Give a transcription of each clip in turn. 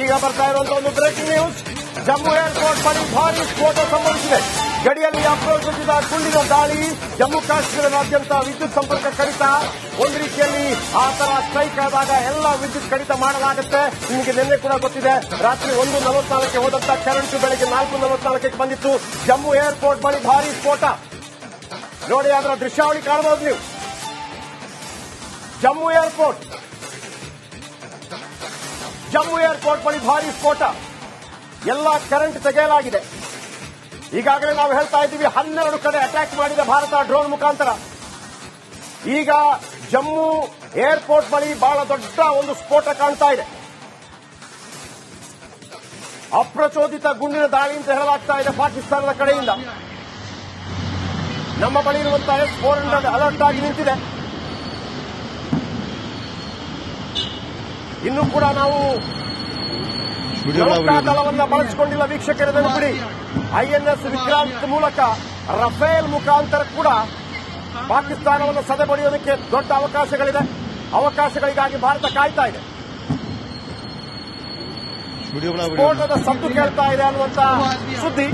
ಈಗ ಬರ್ತಾ ಇರುವಂತಹ ಒಂದು ಬ್ರೇಕಿಂಗ್ ನ್ಯೂಸ್. ಜಮ್ಮು ಏರ್ಪೋರ್ಟ್ ಬಳಿ ಭಾರೀ ಸ್ಫೋಟ ಸಂಭವಿಸಿದೆ. ಗಡಿಯಲ್ಲಿ ಅಪ್ರೋಚಿಸಿದ ಗುಂಡಿನ ದಾಳಿ. ಜಮ್ಮು ಕಾಶ್ಮೀರದಾದ್ಯಂತ ವಿದ್ಯುತ್ ಸಂಪರ್ಕ ಕಡಿತ. ಒಂದು ರೀತಿಯಲ್ಲಿ ಆ ತರ ಸ್ಟ್ರೈಕ್ ಆದಾಗ ಎಲ್ಲ ವಿದ್ಯುತ್ ಕಡಿತ ಮಾಡಲಾಗುತ್ತೆ. ನಿಮಗೆ ನಿನ್ನೆ ಕೂಡ ಗೊತ್ತಿದೆ, ರಾತ್ರಿ 1:44 ಹೋದಂತ ಕರೆಂಟ್ ಬೆಳಗ್ಗೆ 4:44 ಬಂದಿತ್ತು. ಜಮ್ಮು ಏರ್ಪೋರ್ಟ್ ಬಳಿ ಭಾರೀ ಸ್ಫೋಟ. ನೋಡಿ, ಅದರ ದೃಶ್ಯಾವಳಿ ಕಾಣಬಹುದು ನೀವು. ಜಮ್ಮು ಏರ್ಪೋರ್ಟ್ ಬಳಿ ಭಾರೀ ಸ್ಫೋಟ. ಎಲ್ಲ ಕರೆಂಟ್ ತೆಗೆಯಲಾಗಿದೆ. ಈಗಾಗಲೇ ನಾವು ಹೇಳ್ತಾ ಇದ್ದೀವಿ, 12 ಕಡೆ ಅಟ್ಯಾಕ್ ಮಾಡಿದೆ ಭಾರತ ಡ್ರೋನ್ ಮುಖಾಂತರ. ಈಗ ಜಮ್ಮು ಏರ್ಪೋರ್ಟ್ ಬಳಿ ಬಹಳ ದೊಡ್ಡ ಒಂದು ಸ್ಫೋಟ ಕಾಣ್ತಾ ಇದೆ. ಅಪ್ರಚೋದಿತ ಗುಂಡಿನ ದಾಳಿ ಅಂತ ಹೇಳಲಾಗ್ತಾ ಇದೆ ಪಾಕಿಸ್ತಾನದ ಕಡೆಯಿಂದ. ನಮ್ಮ ಬಳಿ ಇರುವಂತಹ S-400 ಅಲರ್ಟ್ ಆಗಿ ನಿಂತಿದೆ. ಇನ್ನೂ ಕೂಡ ನಾವು ನೌಕಾದಳವನ್ನ ಬಳಸಿಕೊಂಡಿಲ್ಲ ವೀಕ್ಷಕರ ನೆನಪಿಡಿ. INS ವಿಕ್ರಾಂತ್ ಮೂಲಕ ರಫೇಲ್ ಮುಖಾಂತರ ಕೂಡ ಪಾಕಿಸ್ತಾನವನ್ನು ಸದೆಬಡಿಯೋದಕ್ಕೆ ದೊಡ್ಡ ಅವಕಾಶಗಳಿದೆ. ಅವಕಾಶಗಳಿಗಾಗಿ ಭಾರತ ಕಾಯ್ತಾ ಇದೆ. ಸ್ಫೋಟದ ಸದ್ದು ಕೇಳ್ತಾ ಇದೆ ಅನ್ನುವಂತ ಸುದ್ದಿ.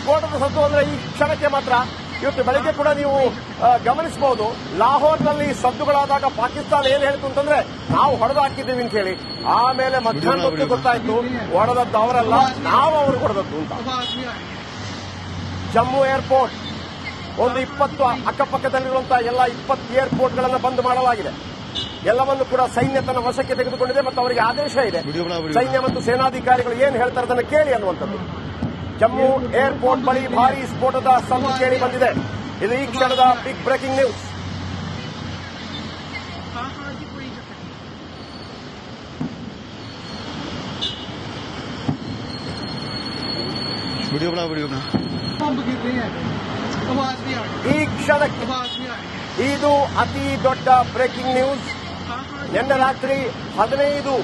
ಸ್ಫೋಟದ ಸದ್ದು ಅಂದ್ರೆ ಈ ಕ್ಷಣಕ್ಕೆ ಮಾತ್ರ. ಇವತ್ತು ಬೆಳಗ್ಗೆ ಕೂಡ ನೀವು ಗಮನಿಸಬಹುದು, ಲಾಹೋರ್ನಲ್ಲಿ ಸದ್ದುಗಳಾದಾಗ ಪಾಕಿಸ್ತಾನ ಏನ್ ಹೇಳ್ತು ಅಂತಂದ್ರೆ, ನಾವು ಹೊಡೆದು ಹಾಕಿದ್ದೀವಿ ಅಂತ ಹೇಳಿ. ಆಮೇಲೆ ಮಧ್ಯಾಹ್ನ ಹೊತ್ತು ಗೊತ್ತಾಯ್ತು, ಹೊಡೆದದ್ದು ಅವರಲ್ಲ, ನಾವು ಅವ್ರಿಗೆ ಹೊಡೆದದ್ದು ಅಂತ. ಜಮ್ಮು ಏರ್ಪೋರ್ಟ್ ಒಂದು 20 ಅಕ್ಕಪಕ್ಕದಲ್ಲಿರುವಂತಹ ಎಲ್ಲ 20 ಏರ್ಪೋರ್ಟ್ಗಳನ್ನು ಬಂದ್ ಮಾಡಲಾಗಿದೆ. ಎಲ್ಲವನ್ನು ಕೂಡ ಸೈನ್ಯ ತನ್ನ ವಶಕ್ಕೆ ತೆಗೆದುಕೊಂಡಿದೆ ಮತ್ತು ಅವರಿಗೆ ಆದೇಶ ಇದೆ. ಸೈನ್ಯ ಮತ್ತು ಸೇನಾಧಿಕಾರಿಗಳು ಏನ್ ಹೇಳ್ತಾರೆ ಅದನ್ನು ಕೇಳಿ ಅನ್ನುವಂಥದ್ದು. ಜಮ್ಮು ಏರ್ಪೋರ್ಟ್ ಬಳಿ ಭಾರೀ ಸ್ಫೋಟದ ಸದ್ದು ಕೇಳಿ ಬಂದಿದೆ. ಇದು ಈ ಕ್ಷಣದ ಬಿಗ್ ಬ್ರೇಕಿಂಗ್ ನ್ಯೂಸ್. ಈ ಕ್ಷಣಕ್ಕೆ ಇದು ಅತಿ ದೊಡ್ಡ ಬ್ರೇಕಿಂಗ್ ನ್ಯೂಸ್. ನಿನ್ನೆ ರಾತ್ರಿ 15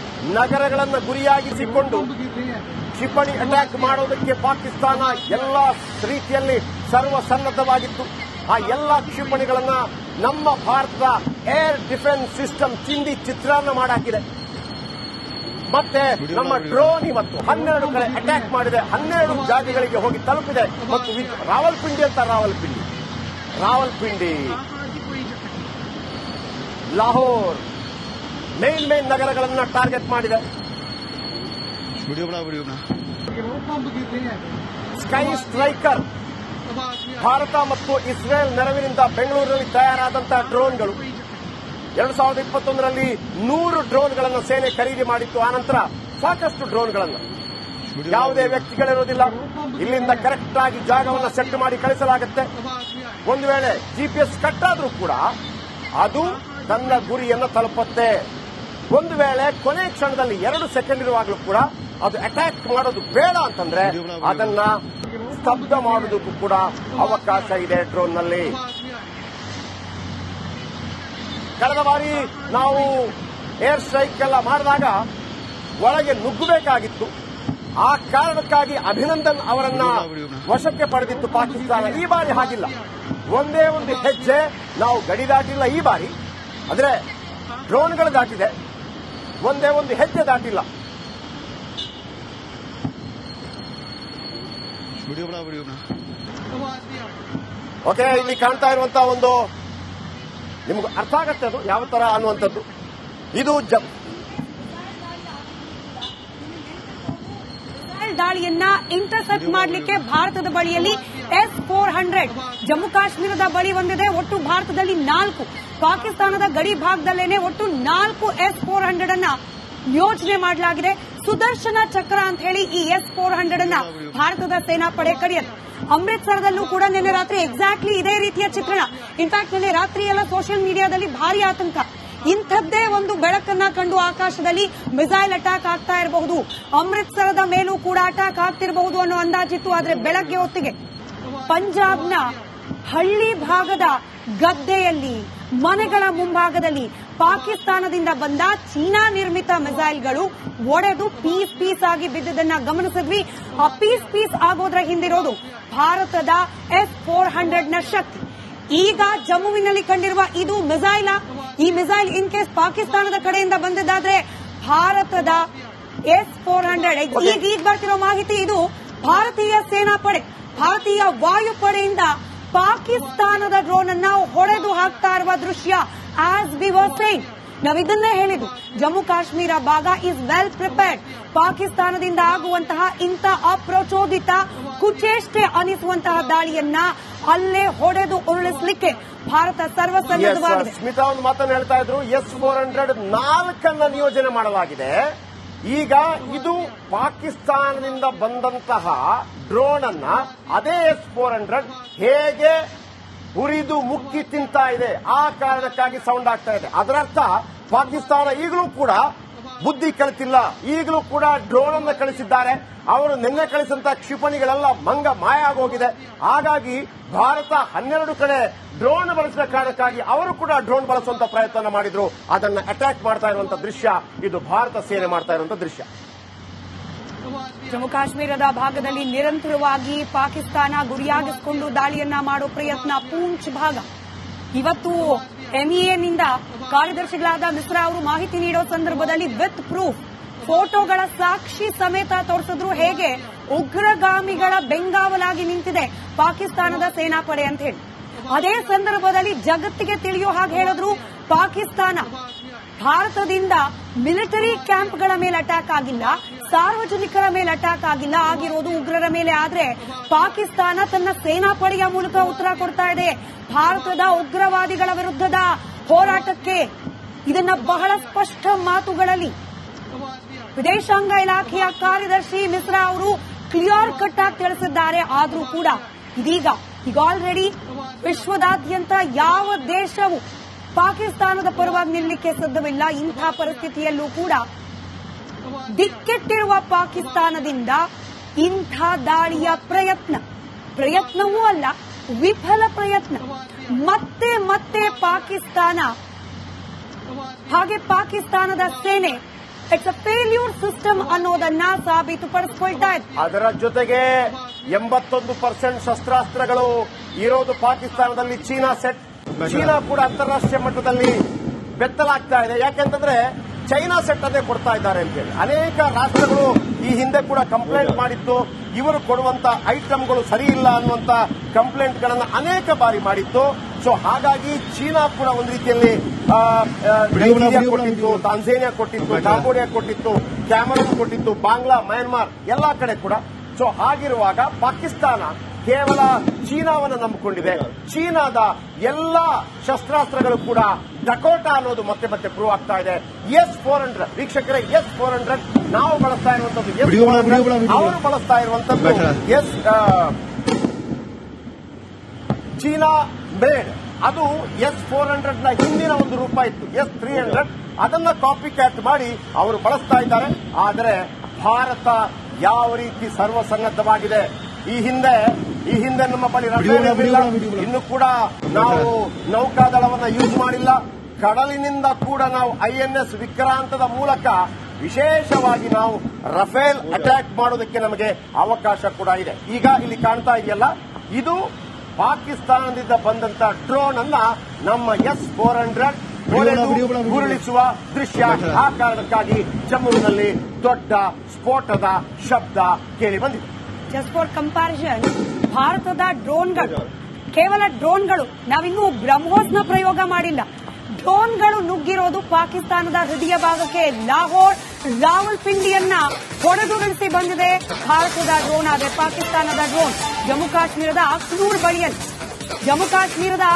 ನಗರಗಳನ್ನು ಗುರಿಯಾಗಿಸಿಕೊಂಡು ಕ್ಷಿಪಣಿ ಅಟ್ಯಾಕ್ ಮಾಡೋದಕ್ಕೆ ಪಾಕಿಸ್ತಾನ ಎಲ್ಲ ರೀತಿಯಲ್ಲಿ ಸರ್ವಸನ್ನದ್ಧವಾಗಿತ್ತು. ಆ ಎಲ್ಲ ಕ್ಷಿಪಣಿಗಳನ್ನ ನಮ್ಮ ಭಾರತದ ಏರ್ ಡಿಫೆನ್ಸ್ ಸಿಸ್ಟಮ್ ಚಿಂದಿ ಚಿತ್ರಾನ್ನ ಮಾಡಾಕಿದೆ. ಮತ್ತೆ ನಮ್ಮ ಡ್ರೋನ್ ಇವತ್ತು 12 ಕಡೆ ಅಟ್ಯಾಕ್ ಮಾಡಿದೆ. 12 ಜಾಗಗಳಿಗೆ ಹೋಗಿ ತಲುಪಿದೆ. ಮತ್ತು ರಾವಲ್ಪಿಂಡಿ, ಲಾಹೋರ್ ಮೇನ್ ನಗರಗಳನ್ನ ಟಾರ್ಗೆಟ್ ಮಾಡಿದೆ. ಸ್ಕೈ ಸ್ಟ್ರೈಕರ್ ಭಾರತ ಮತ್ತು ಇಸ್ರೇಲ್ ನೆರವಿನಿಂದ ಬೆಂಗಳೂರಿನಲ್ಲಿ ತಯಾರಾದಂತಹ ಡ್ರೋನ್ಗಳು. 2021ರಲ್ಲಿ 100 ಡ್ರೋನ್ಗಳನ್ನು ಸೇನೆ ಖರೀದಿ ಮಾಡಿತ್ತು. ಆನಂತರ ಸಾಕಷ್ಟು ಡ್ರೋನ್ಗಳನ್ನು ಯಾವುದೇ ವ್ಯಕ್ತಿಗಳಿರೋದಿಲ್ಲ. ಇಲ್ಲಿಂದ ಕರೆಕ್ಟ್ ಆಗಿ ಜಾಗವನ್ನು ಸೆಟ್ ಮಾಡಿ ಕಳಿಸಲಾಗುತ್ತೆ. ಒಂದು ವೇಳೆ GPS ಕಟ್ಟಾದ್ರೂ ಕೂಡ ಅದು ತನ್ನ ಗುರಿಯನ್ನು ತಲುಪುತ್ತೆ. ಒಂದು ವೇಳೆ ಕೊನೆ ಕ್ಷಣದಲ್ಲಿ 2 ಸೆಕೆಂಡ್ ಇರುವಾಗಲೂ ಕೂಡ ಅದು ಅಟ್ಯಾಕ್ ಮಾಡೋದು ಬೇಡ ಅಂತಂದ್ರೆ ಅದನ್ನ ಸ್ತಬ್ಧ ಮಾಡೋದಕ್ಕೂ ಕೂಡ ಅವಕಾಶ ಇದೆ ಡ್ರೋನ್ನಲ್ಲಿ. ಕಳೆದ ಬಾರಿ ನಾವು ಏರ್ ಸ್ಟ್ರೈಕ್ ಎಲ್ಲ ಮಾಡಿದಾಗ ಒಳಗೆ ನುಗ್ಗಬೇಕಾಗಿತ್ತು. ಆ ಕಾರಣಕ್ಕಾಗಿ ಅಭಿನಂದನ್ ಅವರನ್ನ ವಶಕ್ಕೆ ಪಡೆದಿತ್ತು ಪಾಕಿಸ್ತಾನ. ಈ ಬಾರಿ ಹಾಗಿಲ್ಲ. ಒಂದೇ ಒಂದು ಹೆಜ್ಜೆ ನಾವು ಗಡಿ ದಾಟಿಲ್ಲ ಈ ಬಾರಿ. ಅಂದ್ರೆ ಡ್ರೋನ್ಗಳು ದಾಟಿದೆ, ಒಂದೇ ಒಂದು ಹೆಜ್ಜೆ ದಾಟಿಲ್ಲ. ಓಕೆ, ಇಲ್ಲಿ ಕಾಣ್ತಾ ಇರುವಂತಹ ಒಂದು ನಿಮ್ಗೆ ಅರ್ಥ ಆಗತ್ತೆ ಅದು ಯಾವ ತರ ಅನ್ನುವಂಥದ್ದು. ಇದು ದಾಳಿಯನ್ನ ಇಂಟರ್ಸೆಪ್ಟ್ ಮಾಡಲಿಕ್ಕೆ ಭಾರತದ ಬಳಿಯಲ್ಲಿ S-400 ಜಮ್ಮು ಕಾಶ್ಮೀರದ ಬಳಿ ಒಂದಿದೆ. ಒಟ್ಟು ಭಾರತದಲ್ಲಿ 4, ಪಾಕಿಸ್ತಾನದ ಗಡಿ ಭಾಗದಲ್ಲೇನೆ ಒಟ್ಟು 4 S-400 ಅನ್ನ ಯೋಜನೆ ಮಾಡಲಾಗಿದೆ. ಸುದರ್ಶನ ಚಕ್ರ ಅಂತ ಹೇಳಿ ಈ S-400 ಅನ್ನ ಭಾರತದ ಸೇನಾಪಡೆ ಕರೆಯುತ್ತೆ. ಅಮೃತ್ಸರದಲ್ಲೂ ಕೂಡ ನಿನ್ನೆ ರಾತ್ರಿ ಎಕ್ಸಾಕ್ಟ್ಲಿ ಇದೇ ರೀತಿಯ ಚಿತ್ರಣ. ಇನ್ಫ್ಯಾಕ್ಟ್ ನಿನ್ನೆ ರಾತ್ರಿ ಎಲ್ಲ ಸೋಷಿಯಲ್ ಮೀಡಿಯಾದಲ್ಲಿ ಭಾರಿ ಆತಂಕ. ಇಂಥದ್ದೇ ಒಂದು ಬೆಳಕನ್ನ ಕಂಡು ಆಕಾಶದಲ್ಲಿ ಮಿಸೈಲ್ ಅಟ್ಯಾಕ್ ಆಗ್ತಾ ಇರಬಹುದು, ಅಮೃತ್ಸರದ ಮೇಲೂ ಕೂಡ ಅಟ್ಯಾಕ್ ಆಗ್ತಿರಬಹುದು ಅನ್ನೋ ಅಂದಾಜಿತ್ತು. ಆದ್ರೆ ಬೆಳಗ್ಗೆ ಹೊತ್ತಿಗೆ ಪಂಜಾಬ್ನ ಹಳ್ಳಿ ಭಾಗದ ಗದ್ದೆಯಲ್ಲಿ, ಮನೆಗಳ ಮುಂಭಾಗದಲ್ಲಿ ಪಾಕಿಸ್ತಾನದಿಂದ ಬಂದ ಚೀನಾ ನಿರ್ಮಿತ ಮಿಸೈಲ್ಗಳು ಒಡೆದು ಪೀಸ್ ಆಗಿ ಬಿದ್ದುದನ್ನ ಗಮನಿಸಿದ್ವಿ. ಆ ಪೀಸ್ ಆಗೋದ್ರ ಹಿಂದಿರೋದು ಭಾರತದ S-400 ನ ಶಕ್ತಿ. ಈಗ ಜಮ್ಮುವಿನಲ್ಲಿ ಕಂಡಿರುವ ಇದು ಮಿಸೈಲ್. ಈ ಮಿಸೈಲ್ ಇನ್ ಕೇಸ್ ಪಾಕಿಸ್ತಾನದ ಕಡೆಯಿಂದ ಬಂದಿದ್ದಾದ್ರೆ ಭಾರತದ S-400 ಈಗ ಬರ್ತಿರೋ ಮಾಹಿತಿ, ಇದು ಭಾರತೀಯ ಸೇನಾಪಡೆ, ಭಾರತೀಯ ವಾಯುಪಡೆಯಿಂದ ಪಾಕಿಸ್ತಾನದ ಡ್ರೋನ್ ಅನ್ನ ಹೊಡೆದು ಹಾಕ್ತಾ ಇರುವ ದೃಶ್ಯ. ಆಸ್ ವಿ ವರ್ ಸೇಯಿಂಗ್, ನಾವು ಇದನ್ನೇ ಹೇಳಿದ್ದು, ಜಮ್ಮು ಕಾಶ್ಮೀರ ಭಾಗ ಇಸ್ ವೆಲ್ ಪ್ರಿಪೇರ್ಡ್. ಪಾಕಿಸ್ತಾನದಿಂದ ಆಗುವಂತಹ ಇಂಥ ಅಪ್ರಚೋದಿತ ಕುಚೇಷ್ಟೆ ಅನಿಸುವಂತಹ ದಾಳಿಯನ್ನ ಅಲ್ಲೇ ಹೊಡೆದು ಉರುಳಿಸಲಿಕ್ಕೆ ಭಾರತ ಸರ್ವಸನ್ನದ್ಧವಾಗಿದೆ. ಸ್ಮಿತಾ ಒಂದು ಮಾತನ್ನು ಹೇಳ್ತಾ ಇದ್ರು, S-400 4 ನಿಯೋಜನೆ ಮಾಡಲಾಗಿದೆ. ಈಗ ಇದು ಪಾಕಿಸ್ತಾನದಿಂದ ಬಂದಂತಹ ಡ್ರೋನ್ ಅನ್ನ ಅದೇ S-400 ಹೇಗೆ ಉರಿದು ಮುಕ್ಕಿ ತಿಂತಾ ಇದೆ, ಆ ಕಾರಣಕ್ಕಾಗಿ ಸೌಂಡ್ ಆಗ್ತಾ ಇದೆ. ಅದರರ್ಥ ಪಾಕಿಸ್ತಾನ ಈಗಲೂ ಕೂಡ ಬುದ್ಧಿ ಕಲಿತಿಲ್ಲ, ಈಗಲೂ ಕೂಡ ಡ್ರೋನ್ ಅನ್ನು ಕಳಿಸಿದ್ದಾರೆ. ಅವರು ನಿನ್ನೆ ಕಳಿಸಿದಂತಹ ಕ್ಷಿಪಣಿಗಳೆಲ್ಲ ಮಂಗ ಮಾಯ ಆಗೋಗಿದೆ. ಹಾಗಾಗಿ ಭಾರತ 12 ಕಡೆ ಡ್ರೋನ್ ಬಳಸಿದ ಕಾರಣಕ್ಕಾಗಿ ಅವರು ಕೂಡ ಡ್ರೋನ್ ಬಳಸುವಂತ ಪ್ರಯತ್ನ ಮಾಡಿದ್ರು. ಅದನ್ನ ಅಟ್ಯಾಕ್ ಮಾಡ್ತಾ ಇರುವಂತಹ ದೃಶ್ಯ ಇದು ಭಾರತ ಸೇನೆ ಮಾಡ್ತಾ ಇರುವಂತಹ ದೃಶ್ಯ. ಜಮ್ಮು ಕಾಶ್ಮೀರದ ಭಾಗದಲ್ಲಿ ನಿರಂತರವಾಗಿ ಪಾಕಿಸ್ತಾನ ಗುರಿಯಾಗಿಸಿಕೊಂಡು ದಾಳಿಯನ್ನ ಮಾಡೋ ಪ್ರಯತ್ನ. ಪೂಂಚ್ ಭಾಗ ಇವತ್ತು ಎಂಇಎನಿಂದ ಕಾರ್ಯದರ್ಶಿಗಳಾದ ಮಿಶ್ರಾ ಅವರು ಮಾಹಿತಿ ನೀಡೋ ಸಂದರ್ಭದಲ್ಲಿ ವಿತ್ ಪ್ರೂಫ್ ಫೋಟೋಗಳ ಸಾಕ್ಷಿ ಸಮೇತ ತೋರಿಸಿದ್ರು ಹೇಗೆ ಉಗ್ರಗಾಮಿಗಳ ಬೆಂಗಾವಲಾಗಿ ನಿಂತಿದೆ ಪಾಕಿಸ್ತಾನದ ಸೇನಾಪಡೆ ಅಂತ ಹೇಳಿ. ಅದೇ ಸಂದರ್ಭದಲ್ಲಿ ಜಗತ್ತಿಗೆ ತಿಳಿಯೋ ಹಾಗೆ ಹೇಳಿದ್ರು, ಪಾಕಿಸ್ತಾನ ಭಾರತದಿಂದ ಮಿಲಿಟರಿ ಕ್ಯಾಂಪ್ಗಳ ಮೇಲೆ ಅಟ್ಯಾಕ್ ಆಗಿಲ್ಲ, ಸಾರ್ವಜನಿಕರ ಮೇಲೆ ಅಟ್ಯಾಕ್ ಆಗಿಲ್ಲ, ಆಗಿರೋದು ಉಗ್ರರ ಮೇಲೆ. ಆದ್ರೆ ಪಾಕಿಸ್ತಾನ ತನ್ನ ಸೇನಾಪಡೆಯ ಮೂಲಕ ಉತ್ತರ ಕೊಡ್ತಾ ಇದೆ ಭಾರತದ ಉಗ್ರವಾದಿಗಳ ವಿರುದ್ಧದ ಹೋರಾಟಕ್ಕೆ. ಇದನ್ನ ಬಹಳ ಸ್ಪಷ್ಟ ಮಾತುಗಳಲ್ಲಿ ವಿದೇಶಾಂಗ ಇಲಾಖೆಯ ಕಾರ್ಯದರ್ಶಿ ಮಿಶ್ರಾ ಅವರು ಕ್ಲಿಯರ್ ಕಟ್ ಆಗಿ ತಿಳಿಸಿದ್ದಾರೆ. ಆದ್ರೂ ಕೂಡ ಈಗ ಆಲ್ರೆಡಿ ವಿಶ್ವದಾದ್ಯಂತ ಯಾವ ದೇಶವು ಪಾಕಿಸ್ತಾನದ ಪರವಾಗಿ ನಿಲ್ಲಲಿಕ್ಕೆ ಸಿದ್ಧವಿಲ್ಲ. ಇಂಥ ಪರಿಸ್ಥಿತಿಯಲ್ಲೂ ಕೂಡ ದಿಕ್ಕೆಟ್ಟಿರುವ ಪಾಕಿಸ್ತಾನದಿಂದ ಇಂಥ ದಾಳಿಯ ಪ್ರಯತ್ನವೂ ಅಲ್ಲ, ವಿಫಲ ಪ್ರಯತ್ನ. ಮತ್ತೆ ಮತ್ತೆ ಪಾಕಿಸ್ತಾನ ಹಾಗೆ ಪಾಕಿಸ್ತಾನದ ಸೇನೆ ಇಟ್ಸ್ ಅ ಫೇಲ್ಯೂರ್ ಸಿಸ್ಟಮ್ ಅನ್ನೋದನ್ನ ಸಾಬೀತುಪಡಿಸಿಕೊಳ್ತಾ ಇದೆ. ಅದರ ಜೊತೆಗೆ 81% ಶಸ್ತ್ರಾಸ್ತ್ರಗಳು ಇರೋದು ಪಾಕಿಸ್ತಾನದಲ್ಲಿ. ಚೀನಾ ಕೂಡ ಅಂತಾರಾಷ್ಟ್ರೀಯ ಮಟ್ಟದಲ್ಲಿ ಬೆತ್ತಲಾಗ್ತಾ ಇದೆ. ಯಾಕೆಂತಂದ್ರೆ ಚೈನಾ ಸೆಟ್ ಅದೇ ಕೊಡ್ತಾ ಇದ್ದಾರೆ ಅಂತೇಳಿ ಅನೇಕ ರಾಷ್ಟ್ರಗಳು ಈ ಹಿಂದೆ ಕೂಡ ಕಂಪ್ಲೇಂಟ್ ಮಾಡಿತ್ತು. ಇವರು ಕೊಡುವಂತ ಐಟಮ್ಗಳು ಸರಿ ಇಲ್ಲ ಅನ್ನುವಂತ ಕಂಪ್ಲೇಂಟ್ ಗಳನ್ನ ಅನೇಕ ಬಾರಿ ಮಾಡಿತ್ತು. ಸೊ ಹಾಗಾಗಿ ಚೀನಾ ಕೂಡ ಒಂದು ರೀತಿಯಲ್ಲಿ ಕೊಟ್ಟಿತ್ತು, ತಾಂಜೇನಿಯಾ ಕೊಟ್ಟಿತ್ತು, ಕಾಂಬೋಡಿಯಾ ಕೊಟ್ಟಿತ್ತು, ಕ್ಯಾಮರೂನ್ ಕೊಟ್ಟಿತ್ತು, ಬಾಂಗ್ಲಾ, ಮಯನ್ಮಾರ್ ಎಲ್ಲಾ ಕಡೆ ಕೂಡ. ಸೊ ಹಾಗಿರುವಾಗ ಪಾಕಿಸ್ತಾನ ಕೇವಲ ಚೀನಾವನ್ನು ನಂಬಿಕೊಂಡಿದೆ. ಚೀನಾದ ಎಲ್ಲಾ ಶಸ್ತ್ರಾಸ್ತ್ರಗಳು ಕೂಡ ಡಕೋಟಾ ಅನ್ನೋದು ಮತ್ತೆ ಮತ್ತೆ ಪ್ರೂವ್ ಆಗ್ತಾ ಇದೆ. S-400 ವೀಕ್ಷಕರೇ, S-400 ನಾವು ಬಳಸ್ತಾ ಇರುವಂತದ್ದು, ಅವರು ಬಳಸ್ತಾ ಇರುವಂತದ್ದು ಚೀನಾ ಮೇಡ್. ಅದು S-400 ನ ಹಿಂದಿನ ಒಂದು ರೂಪ ಇತ್ತು S-300. ಅದನ್ನ ಕಾಪಿ ಕ್ಯಾಟ್ ಮಾಡಿ ಅವರು ಬಳಸ್ತಾ ಇದ್ದಾರೆ. ಆದರೆ ಭಾರತ ಯಾವ ರೀತಿ ಸರ್ವಸನ್ನದ್ಧವಾಗಿದೆ. ಈ ಹಿಂದೆ ನಮ್ಮ ಬಳಿ ರಫೇಲ್ ಇರಲಿಲ್ಲ, ಇನ್ನು ಕೂಡ ನಾವು ನೌಕಾದಳವನ್ನ ಯೂಸ್ ಮಾಡಿಲ್ಲ. ಕಡಲಿನಿಂದ ಕೂಡ ನಾವು INS ವಿಕ್ರಾಂತದ ಮೂಲಕ ವಿಶೇಷವಾಗಿ ನಾವು ರಫೇಲ್ ಅಟ್ಯಾಕ್ ಮಾಡೋದಕ್ಕೆ ನಮಗೆ ಅವಕಾಶ ಕೂಡ ಇದೆ. ಈಗ ಇಲ್ಲಿ ಕಾಣ್ತಾ ಇದೆಯಲ್ಲ, ಇದು ಪಾಕಿಸ್ತಾನದಿಂದ ಬಂದಂತ ಡ್ರೋನ್ ಅನ್ನ ನಮ್ಮ S-400 ಉರುಳಿಸುವ ದೃಶ್ಯ. ಆ ಕಾರಣಕ್ಕಾಗಿ ಜಮ್ಮುವಿನಲ್ಲಿ ದೊಡ್ಡ ಸ್ಫೋಟದ ಶಬ್ದ ಕೇಳಿ ಬಂದಿದೆ. ಜಸ್ಟ್ ಫಾರ್ ಕಂಪ್ಯಾರಿಸನ್, ಭಾರತದ ಡ್ರೋನ್ಗಳು, ಕೇವಲ ಡ್ರೋನ್ಗಳು, ನಾವಿನ್ನೂ ಬ್ರಹ್ಮೋಸ್ನ ಪ್ರಯೋಗ ಮಾಡಿಲ್ಲ. ಡ್ರೋನ್ಗಳು ನುಗ್ಗಿರೋದು ಪಾಕಿಸ್ತಾನದ ಹೃದಯ ಭಾಗಕ್ಕೆ. ಲಾಹೋರ್, ರಾವಲ್ಪಿಂಡಿಯನ್ನ ಹೊಡೆದುರುಳಿಸಿ ಬಂದಿದೆ ಭಾರತದ ಡ್ರೋನ್. ಆದರೆ ಪಾಕಿಸ್ತಾನದ ಡ್ರೋನ್ ಜಮ್ಮು ಕಾಶ್ಮೀರದ ಅಖ್ನೂರ್ ಬಳಿಯಲ್ಲಿ, ಜಮ್ಮು ಕಾಶ್ಮೀರದ